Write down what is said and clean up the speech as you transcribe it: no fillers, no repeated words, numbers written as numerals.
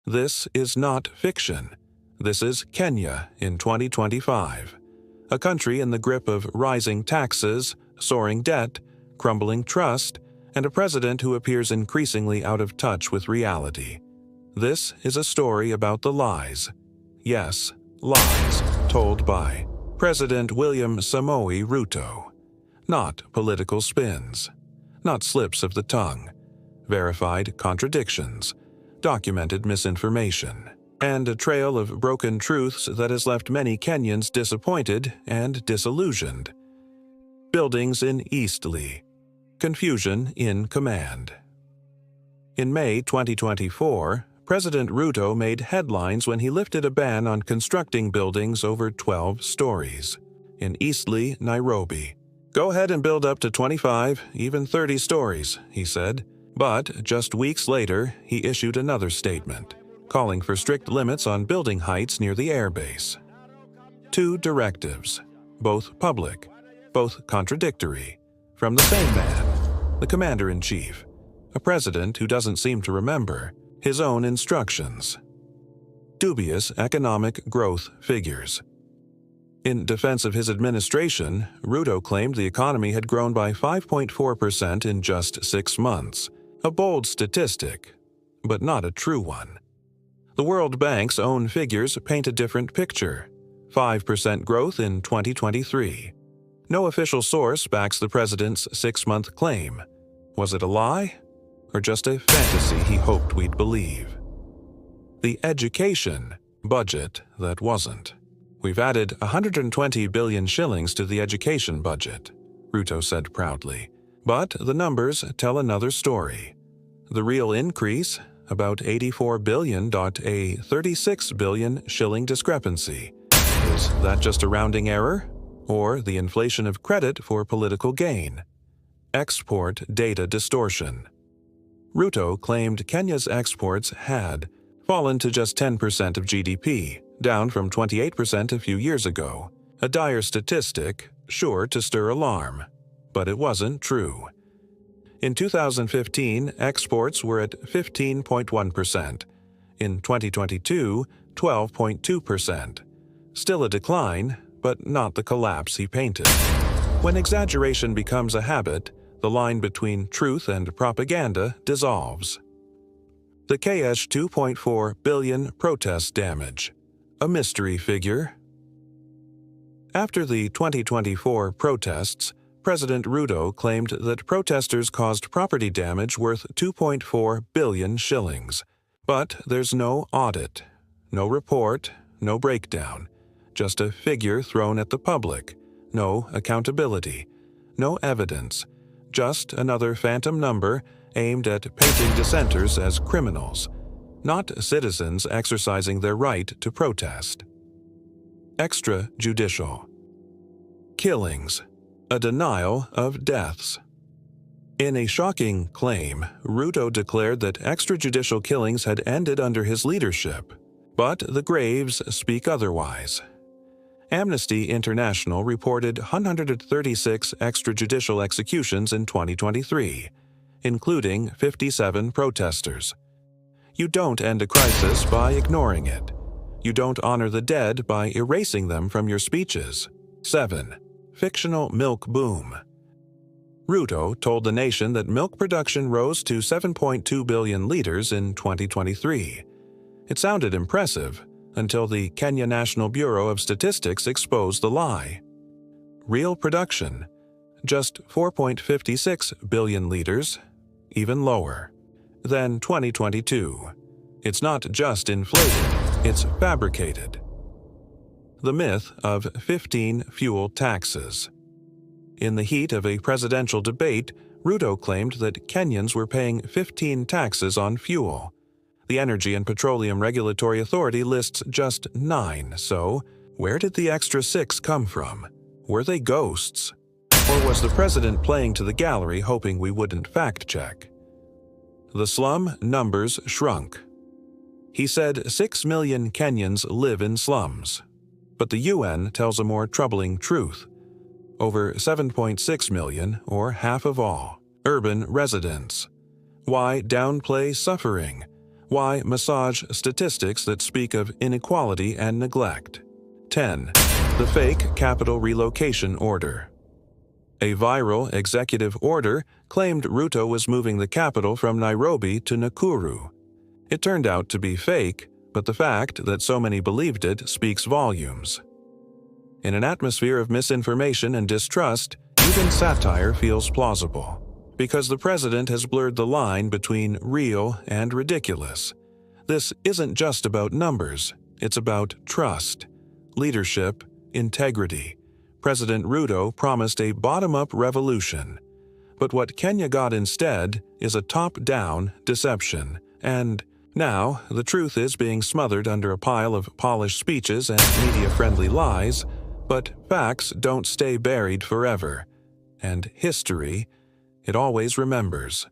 This is not fiction. This is Kenya in 2025, a country in the grip of rising taxes, soaring debt, crumbling trust, and a president who appears increasingly out of touch with reality. This is a story about the lies. Yes, lies told by President William Samoei Ruto. Not political spins, not slips of the tongue, verified contradictions, documented misinformation, and a trail of broken truths that has left many Kenyans disappointed and disillusioned. Buildings in Eastleigh. Confusion in command. In May 2024, President Ruto made headlines when he lifted a ban on constructing buildings over 12 stories in Eastleigh, Nairobi. Go ahead and build up to 25, even 30 stories, he said. But just weeks later, he issued another statement, calling for strict limits on building heights near the airbase. Two directives, both public, both contradictory, from the same man, the commander-in-chief, a president who doesn't seem to remember his own instructions. Dubious economic growth figures. In defense of his administration, Ruto claimed the economy had grown by 5.4% in just 6 months, a bold statistic, but not a true one. The World Bank's own figures paint a different picture: 5% growth in 2023. No official source backs the president's 6-month claim. Was it a lie? Or just a fantasy he hoped we'd believe? The education budget that wasn't. We've added 120 billion shillings to the education budget, Ruto said proudly. But the numbers tell another story. The real increase, about 84 billion, a 36 billion shilling discrepancy. Is that just a rounding error? Or the inflation of credit for political gain? Export data distortion. Ruto claimed Kenya's exports had fallen to just 10% of GDP, down from 28% a few years ago. A dire statistic, sure to stir alarm. But it wasn't true. In 2015, exports were at 15.1%. In 2022, 12.2%. Still a decline, but not the collapse he painted. When exaggeration becomes a habit, the line between truth and propaganda dissolves. The KS 2.4 billion protest damage. A mystery figure. After the 2024 protests, President Ruto claimed that protesters caused property damage worth 2.4 billion shillings. But there's no audit, no report, no breakdown, just a figure thrown at the public, no accountability, no evidence, just another phantom number aimed at painting dissenters as criminals, not citizens exercising their right to protest. Extrajudicial. Killings. A denial of deaths. In a shocking claim, Ruto declared that extrajudicial killings had ended under his leadership, but the graves speak otherwise. Amnesty International reported 136 extrajudicial executions in 2023, including 57 protesters. You don't end a crisis by ignoring it. You don't honor the dead by erasing them from your speeches. 7. Fictional milk boom. Ruto told the nation that milk production rose to 7.2 billion liters in 2023. It sounded impressive until the Kenya National Bureau of Statistics exposed the lie. Real production, just 4.56 billion liters, even lower than 2022. It's not just inflated, it's fabricated. The myth of 15 fuel taxes. In the heat of a presidential debate, Ruto claimed that Kenyans were paying 15 taxes on fuel. The Energy and Petroleum Regulatory Authority lists just 9, so where did the extra 6 come from? Were they ghosts? Or was the president playing to the gallery hoping we wouldn't fact-check? The slum numbers shrunk. He said 6 million Kenyans live in slums. But the UN tells a more troubling truth. Over 7.6 million, or half of all, urban residents. Why downplay suffering? Why massage statistics that speak of inequality and neglect? 10. The fake capital relocation order. A viral executive order claimed Ruto was moving the capital from Nairobi to Nakuru. It turned out to be fake, but the fact that so many believed it speaks volumes. In an atmosphere of misinformation and distrust, even satire feels plausible, because the president has blurred the line between real and ridiculous. This isn't just about numbers, it's about trust, leadership, integrity. President Ruto promised a bottom-up revolution. But what Kenya got instead is a top-down deception. And now, the truth is being smothered under a pile of polished speeches and media-friendly lies, but facts don't stay buried forever. And history, it always remembers.